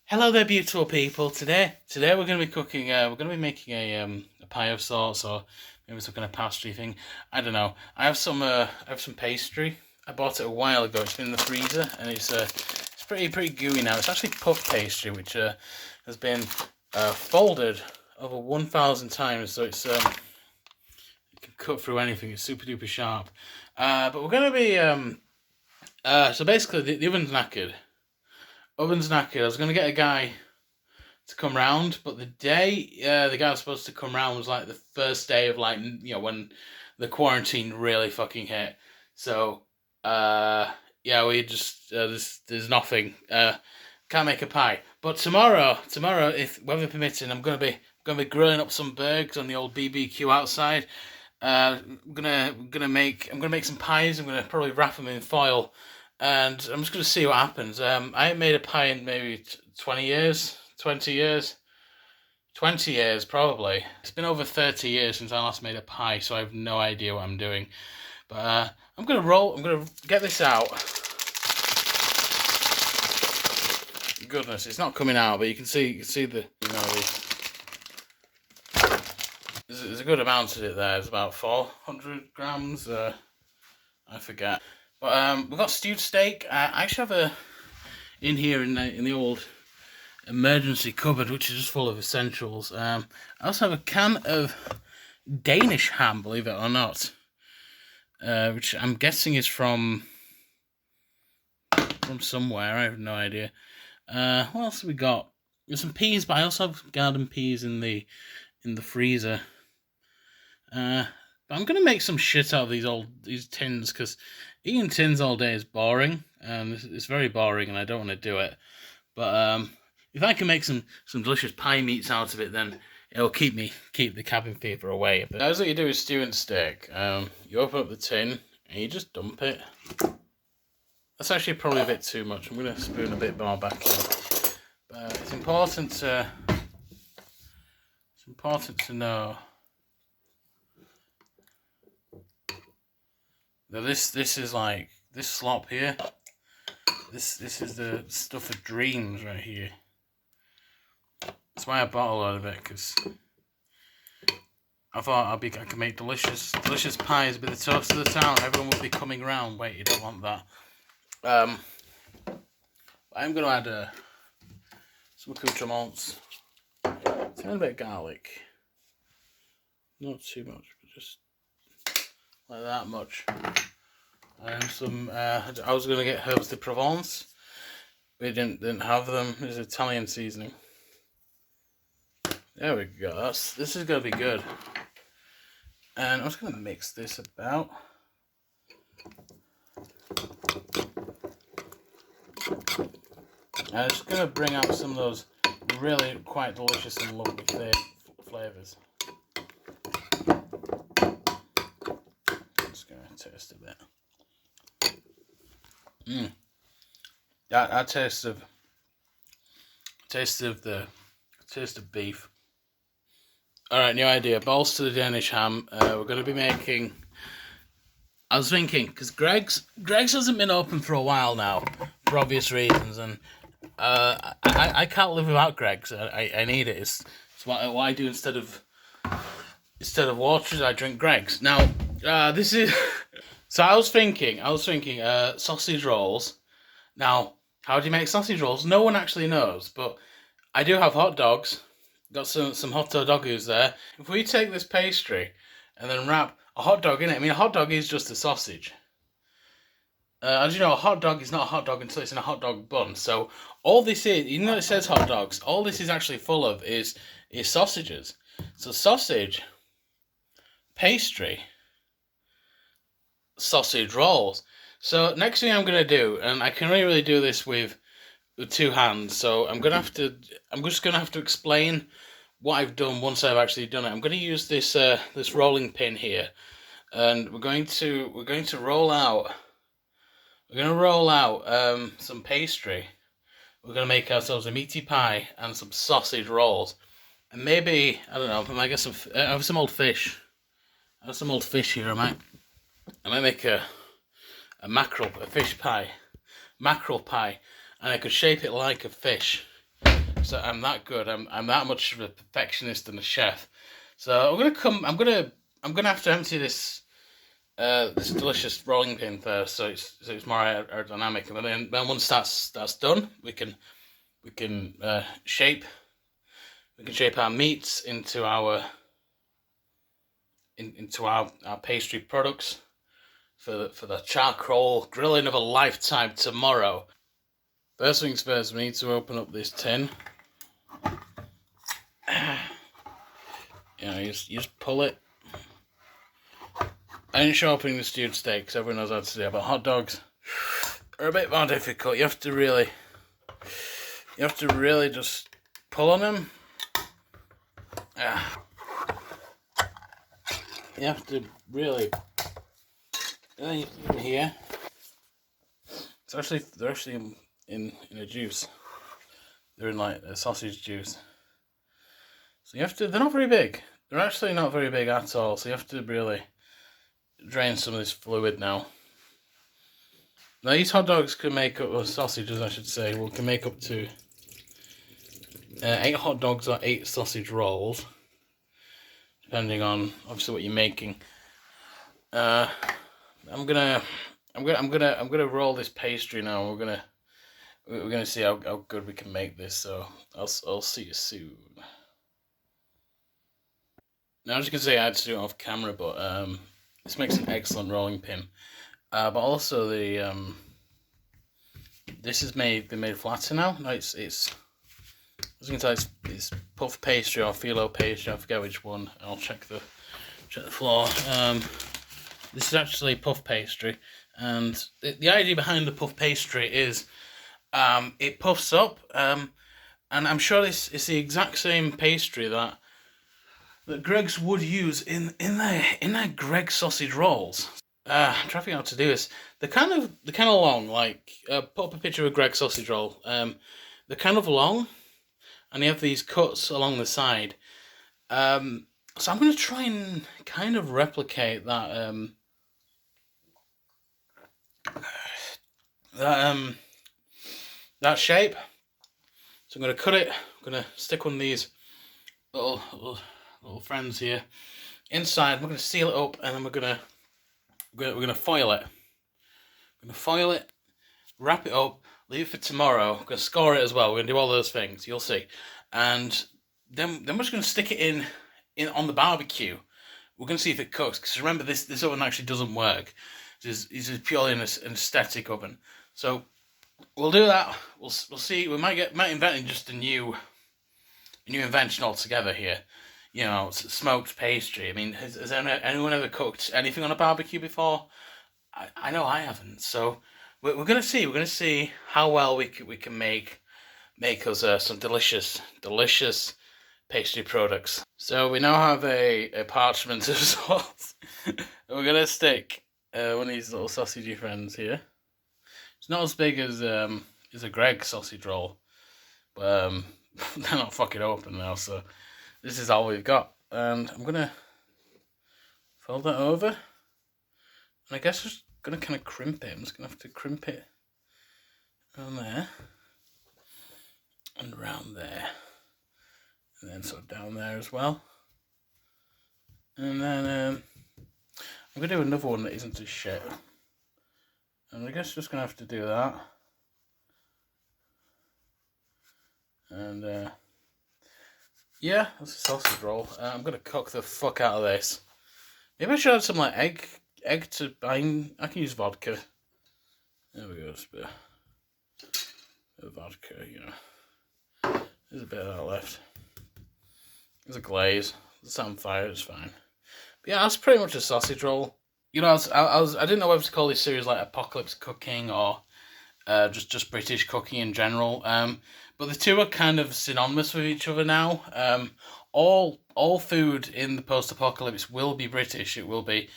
Hello there, beautiful people. Today we're going to be cooking. We're going to be making a pie of sorts, or maybe some kind of pastry thing. I don't know. I have some pastry. I bought it a while ago. It's been in the freezer, and it's pretty gooey now. It's actually puff pastry, which has been folded over 1,000 times, so it can cut through anything. It's super duper sharp. But we're going to be so basically the oven's knackered. Oven's knackered. I was going to get a guy to come round, but the day the guy was supposed to come round was like the first day of when the quarantine really fucking hit. So yeah, we just there's nothing. Can't make a pie. But tomorrow, if weather permitting, I'm gonna be grilling up some burgers on the old BBQ outside. I'm gonna make some pies. I'm gonna probably wrap them in foil, and I'm just gonna see what happens. I ain't made a pie in maybe 20 years, 20 years, 20 years probably. It's been over 30 years since I last made a pie, so I have no idea what I'm doing. But I'm gonna get this out. Goodness, it's not coming out, but you can see there's a good amount of it there. It's about 400 grams. I forget. But we've got stewed steak. I actually have in here in the old emergency cupboard, which is just full of essentials. I also have a can of Danish ham, believe it or not, which I'm guessing is from somewhere. I have no idea. What else have we got? There's some peas, but I also have garden peas in the freezer. But I'm gonna make some shit out of these tins, because eating tins all day is boring, and it's very boring, and I don't want to do it. But if I can make some delicious pie meats out of it, then it'll keep the cabin fever away. But that's what you do with stewing steak. You open up the tin and you just dump it. That's actually probably a bit too much. I'm gonna spoon a bit more back in. But it's important to know that this is like this slop here. This is the stuff of dreams right here. That's why I bought a lot of it, because I thought I could make delicious pies, be the toast of the town. Everyone would be coming round. Wait, you don't want that. I'm gonna add some accoutrements. A bit of garlic, not too much, but just like that much. And some. I was gonna get herbs de Provence. We didn't have them. It's Italian seasoning. There we go. This is gonna be good. And I'm just gonna mix this about. And I'm just gonna bring out some of those really quite delicious and lovely flavors. I'm just gonna taste a bit. That taste of beef. All right, new idea. Balls to the Danish ham. We're going to be making. I was thinking, because Greg's hasn't been open for a while now, for obvious reasons, and I can't live without Greg's. I need it. It's what I do instead of water. I drink Greg's. Now this is. So I was thinking sausage rolls. Now, how do you make sausage rolls? No one actually knows, but I do have hot dogs. Got some hot doggos there. If we take this pastry and then wrap a hot dog in it, I mean, a hot dog is just a sausage. As you know, a hot dog is not a hot dog until it's in a hot dog bun. So all this is, even though it says hot dogs, all this is actually full of is sausages. So sausage, pastry, sausage rolls. So next thing I'm gonna do, and I can only really do this with two hands, so I'm just gonna have to explain what I've done once I've actually done it. I'm gonna use this rolling pin here, and we're going to roll out. We're gonna roll out some pastry. We're gonna make ourselves a meaty pie and some sausage rolls, and maybe I don't know. I might get I have some old fish. I have some old fish here. I might make a fish pie, mackerel pie, and I could shape it like a fish. because I'm that good. I'm that much of a perfectionist and a chef. So I'm gonna have to empty this this delicious rolling pin first, so it's more aerodynamic, and then once that's done, we can shape our meats into our our pastry products for the charcoal grilling of a lifetime tomorrow. First things first, we need to open up this tin. You just pull it. I didn't show opening the stewed steak because everyone knows how to do it, but hot dogs are a bit more difficult. You have to really just pull on them. You have to really here. They're actually in a juice. They're in like a sausage juice. So you have to. They're not very big. They're actually not very big at all. So you have to really drain some of this fluid now. Now these hot dogs can make up, or sausages I should say, can make up to 8 hot dogs or 8 sausage rolls, depending on obviously what you're making. I'm gonna roll this pastry now. We're gonna see how good we can make this. So I'll see you soon. Now, as you can see, I had to do it off camera, but this makes an excellent rolling pin. But also the this is made flatter now. No, it's as you can tell, it's puff pastry or phyllo pastry. I forget which one. I'll check the floor. This is actually puff pastry, and the idea behind the puff pastry is it puffs up, and I'm sure this is the exact same pastry that Greggs would use in their Greggs sausage rolls. I'm trying to figure out how to do this. They're kind of long. Like put up a picture of a Greggs sausage roll. They're kind of long, and they have these cuts along the side. So I'm going to try and kind of replicate that that shape. So I'm going to cut it. I'm going to stick one of these little friends here inside. We're going to seal it up, and then we're going to foil it. We're going to foil it, wrap it up, leave it for tomorrow. We're going to score it as well. We're going to do all those things. You'll see. And then we're just going to stick it in on the barbecue. We're going to see if it cooks. Because remember, this oven actually doesn't work. It's purely an aesthetic oven. So we'll do that. We'll see. We might invent just a new invention altogether here. You know, smoked pastry. I mean, has anyone ever cooked anything on a barbecue before? I know I haven't. So we're gonna see. We're gonna see how well we can make us some delicious pastry products. So we now have a parchment of sauce. We're gonna stick one of these little sausagey friends here. It's not as big as a Greggs sausage roll, but they're not fucking open now. So this is all we've got, and I'm gonna fold that over, and I guess I'm just gonna kind of crimp it. I'm just gonna have to crimp it around there, and around there, and then sort of down there as well. And then I'm gonna do another one that isn't as shit, and I guess just gonna have to do that, and yeah, that's a sausage roll. I'm gonna cook the fuck out of this. Maybe I should add some like egg to bind. I can use vodka. There we go, just a bit of vodka, you know. There's a bit of that left. There's a glaze. It's on fire, it's fine. But yeah, that's pretty much a sausage roll. You know, I didn't know whether to call this series like Apocalypse Cooking or just British cooking in general. But the two are kind of synonymous with each other now. All food in the post-apocalypse will be British. It'll be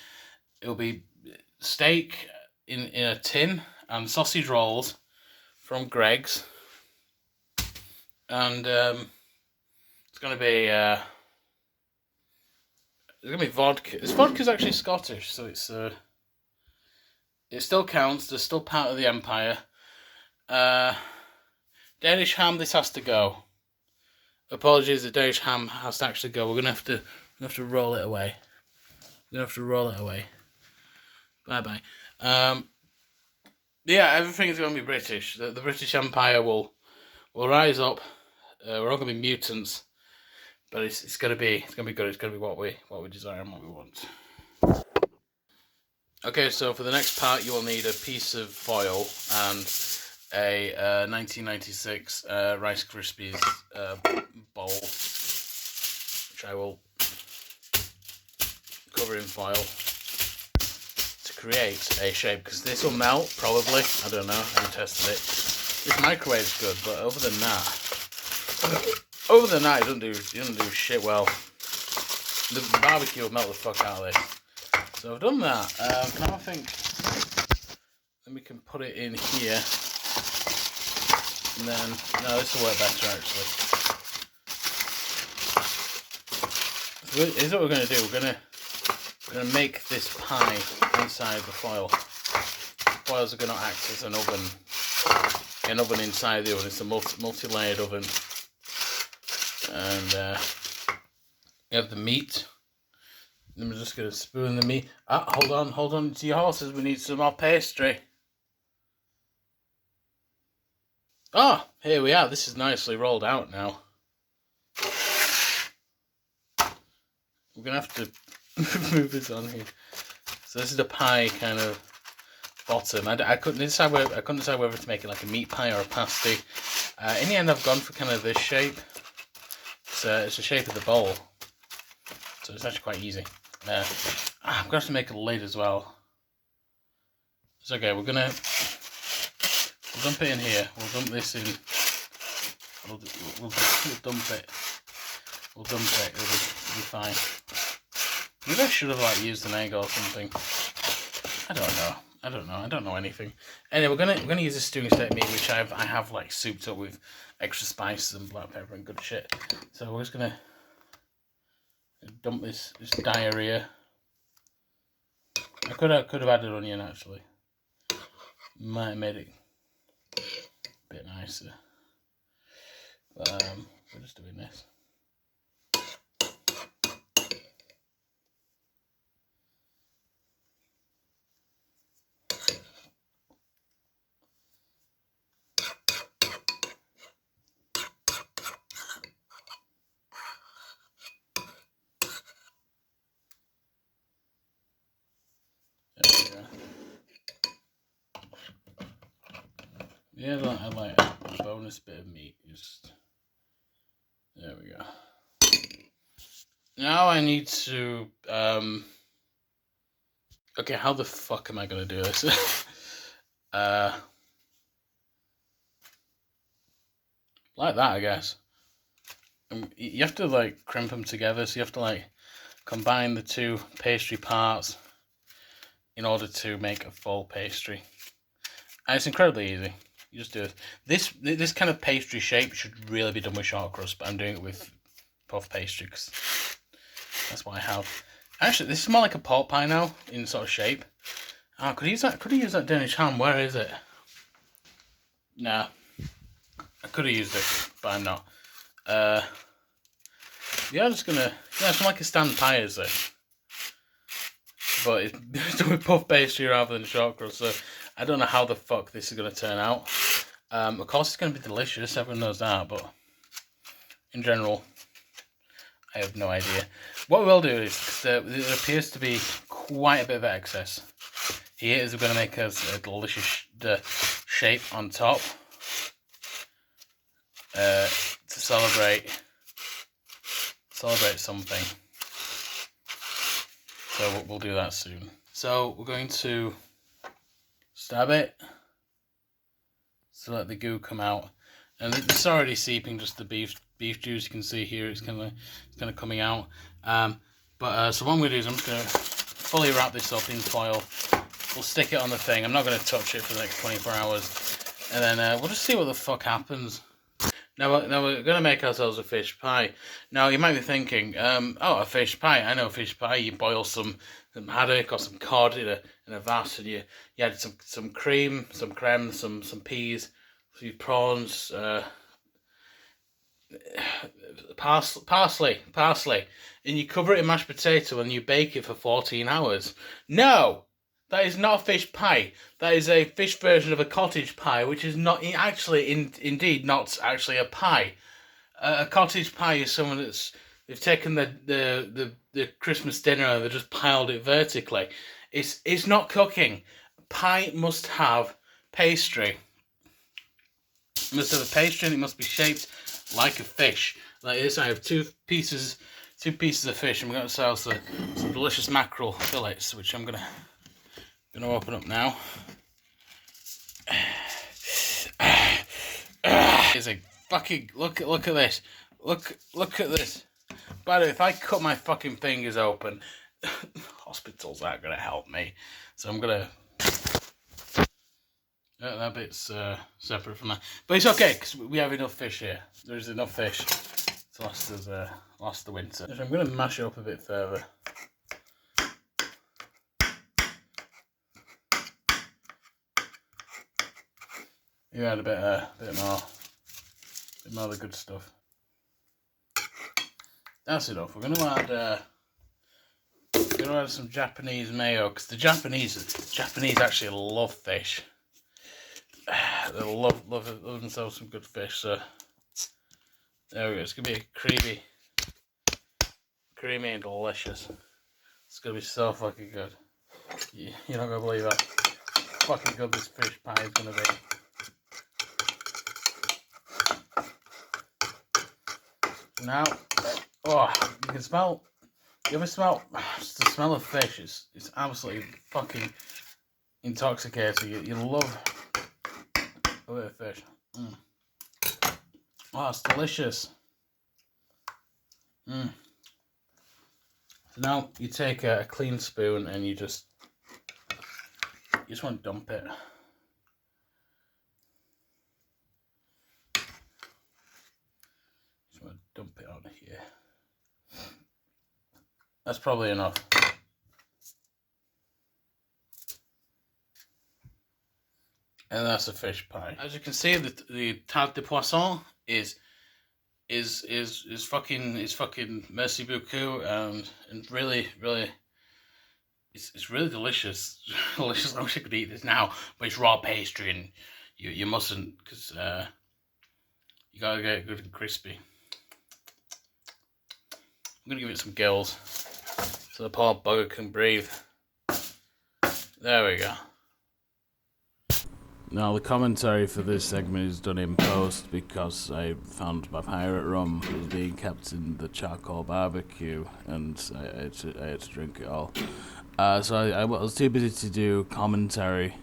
steak in a tin and sausage rolls from Greggs, and it's gonna be vodka. This vodka's actually Scottish, so it still counts. They're still part of the empire. Danish ham, this has to go. Apologies, the Danish ham has to actually go. We're gonna have to roll it away. We're gonna have to roll it away. Bye bye. Yeah, everything's gonna be British. The British Empire will rise up. We're all gonna be mutants, but it's gonna be good. It's gonna be what we desire and what we want. Okay, so for the next part, you will need a piece of foil and a 1996 Rice Krispies bowl, which I will cover in foil to create a shape, because this will melt probably. I don't know. I haven't tested it. This microwave's good, but other than that, it doesn't do shit well. The barbecue will melt the fuck out of this. So I've done that. Now I think then we can put it in here, and then no, this will work better actually. So here's what we're going to do. We're going to make this pie inside the foil. Foils are going to act as an oven inside the oven. It's a multi-layered oven, and you have the meat. I'm just going to spoon the meat. Hold on to your horses. We need some more pastry. Oh, here we are. This is nicely rolled out now. We're going to have to move this on here. So this is the pie kind of bottom. I couldn't decide whether to make it like a meat pie or a pasty. In the end, I've gone for kind of this shape. It's the shape of the bowl, so it's actually quite easy. I'm going to have to make a lid as well. It's okay, we'll dump it in here. We'll dump this in. We'll dump it. It'll be fine. Maybe I should have used an egg or something. I don't know anything. Anyway, we're gonna use this stewing steak meat, which I have souped up with extra spices and black pepper and good shit. So we're just gonna dump this diarrhea. I could have added onion actually. Might have made it a bit nicer. But we're just doing this. Yeah, I like a bonus bit of meat. Just there we go. Now I need to okay, how the fuck am I gonna do this? Like that, I guess. You have to crimp them together, so you have to combine the two pastry parts in order to make a full pastry. And it's incredibly easy. You just do it. This kind of pastry shape should really be done with short crust, but I'm doing it with puff pastry because that's what I have. Actually, this is more like a pork pie now in sort of shape. Oh, could I use that Danish ham? Where is it? Nah, I could have used it, but I'm not. Yeah, I'm just gonna. Yeah, it's like a stand pie, is it? But it's done with puff pastry rather than short crust, so I don't know how the fuck this is going to turn out. Of course, it's going to be delicious, everyone knows that, but in general, I have no idea. What we'll do is, there appears to be quite a bit of excess. Here is going to make us a delicious shape on top to celebrate something. So we'll do that soon. So we're going to stab it to let the goo come out, and it's already seeping just the beef juice. You can see here it's kind of coming out. So what I'm going to do is I'm just going to fully wrap this up in foil. We'll stick it on the thing. I'm not going to touch it for the next 24 hours, and then we'll just see what the fuck happens. Now we're going to make ourselves a fish pie. Now you might be thinking, oh, a fish pie. I know fish pie. You boil some haddock or some cod in a vat, and you add some cream, some creme, some peas, a few prawns, parsley, and you cover it in mashed potato and you bake it for 14 hours. No, that is not a fish pie. That is a fish version of a cottage pie, which is not actually, indeed, not actually a pie. A cottage pie is someone they've taken the Christmas dinner and they've just piled it vertically. It's not cooking. Pie must have pastry. It must have a pastry and it must be shaped like a fish. Like this, I have two pieces of fish. I'm going to sell some delicious mackerel fillets, which I'm gonna open up now. It's a fucking look at this. Look at this. By the way, if I cut my fucking fingers open, hospitals aren't gonna help me. So I'm gonna. That bit's separate from that, but it's okay because we have enough fish here. There's enough fish to last the winter. So I'm gonna mash it up a bit further. You add a bit more of the good stuff. That's enough. We're gonna add some Japanese mayo because the Japanese actually love fish. They love themselves some good fish. So there we go. It's gonna be creamy and delicious. It's gonna be so fucking good. You're not gonna believe how fucking good this fish pie is gonna be. Now, oh, you can smell. You ever smell? Just the smell of fish is absolutely fucking intoxicating. You love a bit of fish. Oh, it's delicious. So now you take a clean spoon and you just want to dump it. Just want to dump it on here. That's probably enough. And that's a fish pie. As you can see, the tarte de poisson is fucking merci beaucoup, and really it's really delicious. Delicious. I wish I could eat this now, but it's raw pastry and you mustn't because you gotta get it good and crispy. I'm gonna give it some gills so the poor bugger can breathe. There we go. Now the commentary for this segment is done in post because I found my pirate rum was being kept in the charcoal barbecue and I had to drink it all. So I was too busy to do commentary.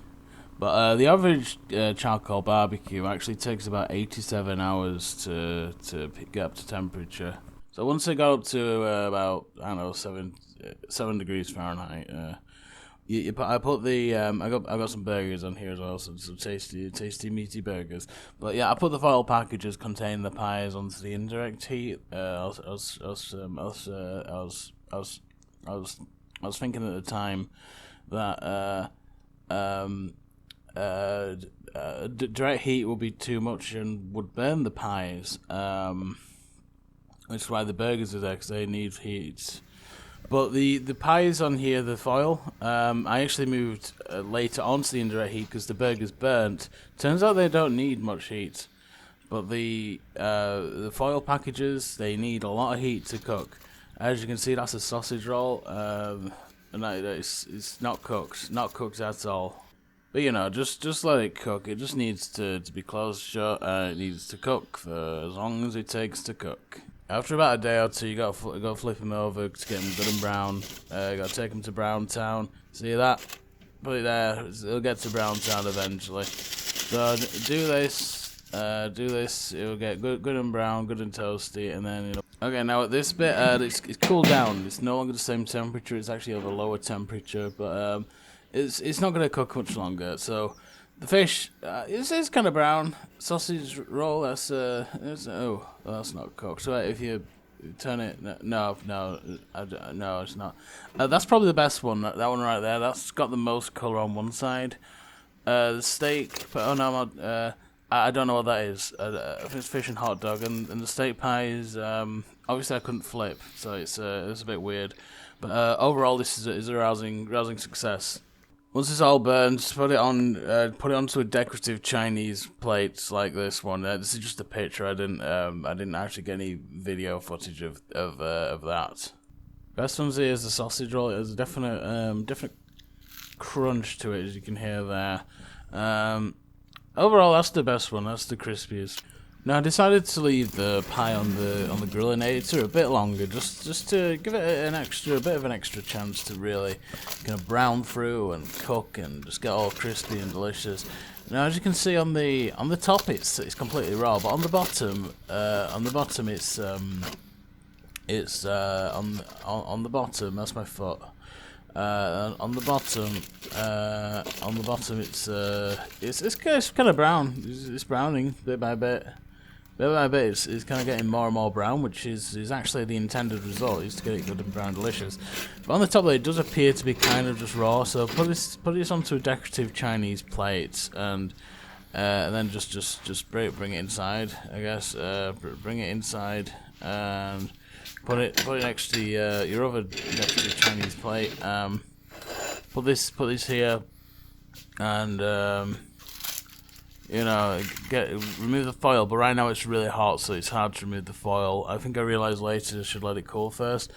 But the average charcoal barbecue actually takes about 87 hours to get up to temperature. So once I got up to about, I don't know, 7 degrees Fahrenheit, I put the I got some burgers on here as well, some tasty meaty burgers. But yeah, I put the foil packages containing the pies onto the indirect heat. I was thinking at the time that direct heat would be too much and would burn the pies. Which is why the burgers are there, because they need heat. But the pies on here, the foil, I actually moved later onto the indirect heat because the burger's burnt. Turns out they don't need much heat. But the foil packages, they need a lot of heat to cook. As you can see, that's a sausage roll, and it's not cooked at all. But you know, just let it cook. It just needs to be closed shut, and it needs to cook for as long as it takes to cook. After about a day or two, you got to flip them over to get them good and brown. You got to take them to Brown Town. See that? Put it there. It'll get to Brown Town eventually. So do this. It'll get good and brown, good and toasty, and then it'll. Okay, now at this bit, it's cooled down. It's no longer the same temperature. It's actually of a lower temperature, but it's not going to cook much longer. So the fish is kind of brown. Sausage roll. That's not cooked. So if you turn it, no, it's not. That's probably the best one. That one right there. That's got the most color on one side. The steak, but I don't know what that is. I think it's fish and hot dog, and the steak pie is obviously I couldn't flip, so it's a bit weird. But overall, this is a rousing success. Once it's all burned, just put it onto a decorative Chinese plate like this one. This is just a picture. I didn't actually get any video footage of that. Best ones here is the sausage roll. It has a definite crunch to it, as you can hear there. Overall, that's the best one. That's the crispiest. Now I decided to leave the pie on the grillinator a bit longer, just to give it a bit of an extra chance to really kind of brown through and cook and just get all crispy and delicious. Now, as you can see on the top, it's completely raw, but on the bottom on the bottom. That's my foot. On the bottom, it's kind of brown. It's browning bit by bit. Bit by bit, it's kind of getting more and more brown, which is actually the intended result, is to get it good and brown delicious. But on the top there, it does appear to be kind of just raw, so put this onto a decorative Chinese plate, and then just bring it inside, I guess. Bring it inside, and put it next to your other decorative Chinese plate. Put this here, and remove the foil, but right now it's really hot, so it's hard to remove the foil. I think I realised later I should let it cool first.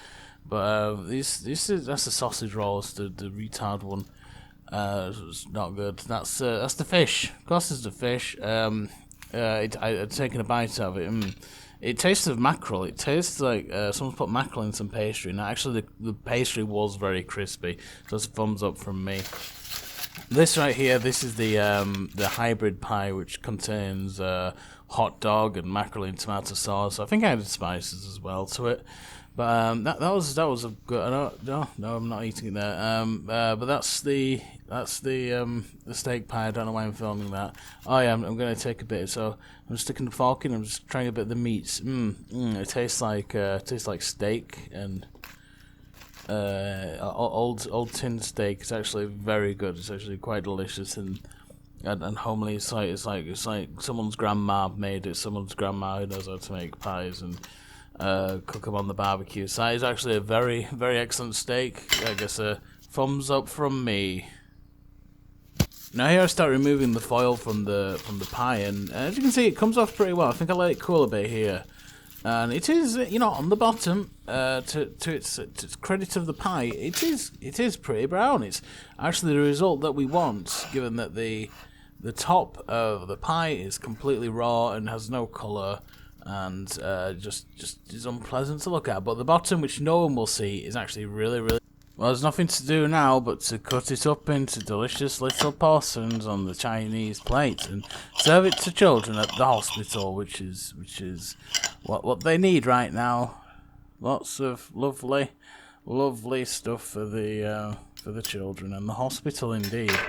But that's the sausage roll. It's the retard one. It's not good. That's the fish. Of course, it's the fish. I'd taken a bite of it. It tastes of mackerel. It tastes like someone's put mackerel in some pastry. Now, actually, the pastry was very crispy. So it's a thumbs up from me. This right here, this is the hybrid pie, which contains hot dog and mackerel in tomato sauce. I think I added spices as well to it, but that was a good. No, I'm not eating it there. But that's the steak pie. I don't know why I'm filming that. Oh yeah, I'm going to take a bit. So I'm sticking the fork in. I'm just trying a bit of the meats. It tastes like steak and. Old tin steak is actually very good. It's actually quite delicious and homely. It's like someone's grandma made it. Someone's grandma who knows how to make pies and cook them on the barbecue. So that is actually a very excellent steak. I guess a thumbs up from me. Now here I start removing the foil from the pie, and as you can see, it comes off pretty well. I think I let it cool a bit here. And it is, on the bottom, to its credit of the pie, it is pretty brown. It's actually the result that we want, given that the top of the pie is completely raw and has no colour, and just is unpleasant to look at. But the bottom, which no one will see, is actually really. Well, there's nothing to do now but to cut it up into delicious little portions on the Chinese plate and serve it to children at the hospital, which is what they need right now. Lots of lovely stuff for the children and the hospital indeed.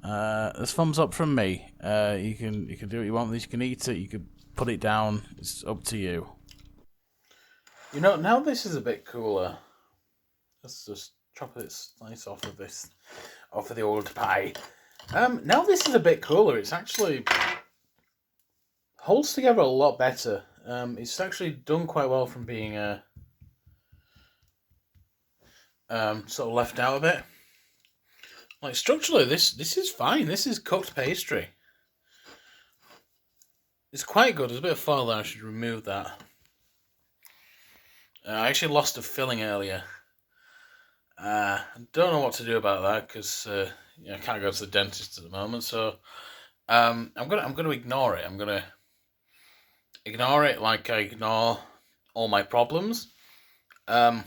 There's thumbs up from me. You can do what you want. You can eat it. You can put it down. It's up to you. Now this is a bit cooler. Let's just chop it slice off of the old pie. Now this is a bit cooler. It's actually holds together a lot better. It's actually done quite well from being sort of left out a bit. Like structurally, this is fine. This is cooked pastry. It's quite good. There's a bit of foil there. I should remove that. I actually lost a filling earlier. I don't know what to do about that because I can't go to the dentist at the moment. So I'm gonna ignore it. I'm gonna ignore it like I ignore all my problems. Yeah,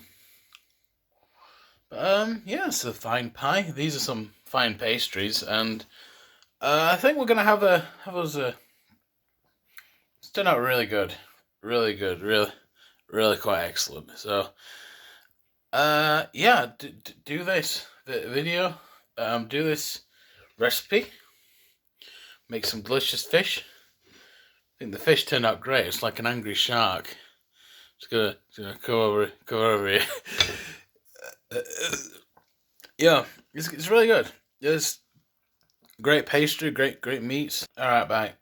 it's a fine pie. These are some fine pastries, and I think we're gonna have us a. It's turned out really good, really quite excellent. So. Yeah, do this video, do this recipe, make some delicious fish. I think the fish turned out great. It's like an angry shark. It's gonna go over here. Yeah, it's really good. It's great pastry, great meats. All right, bye.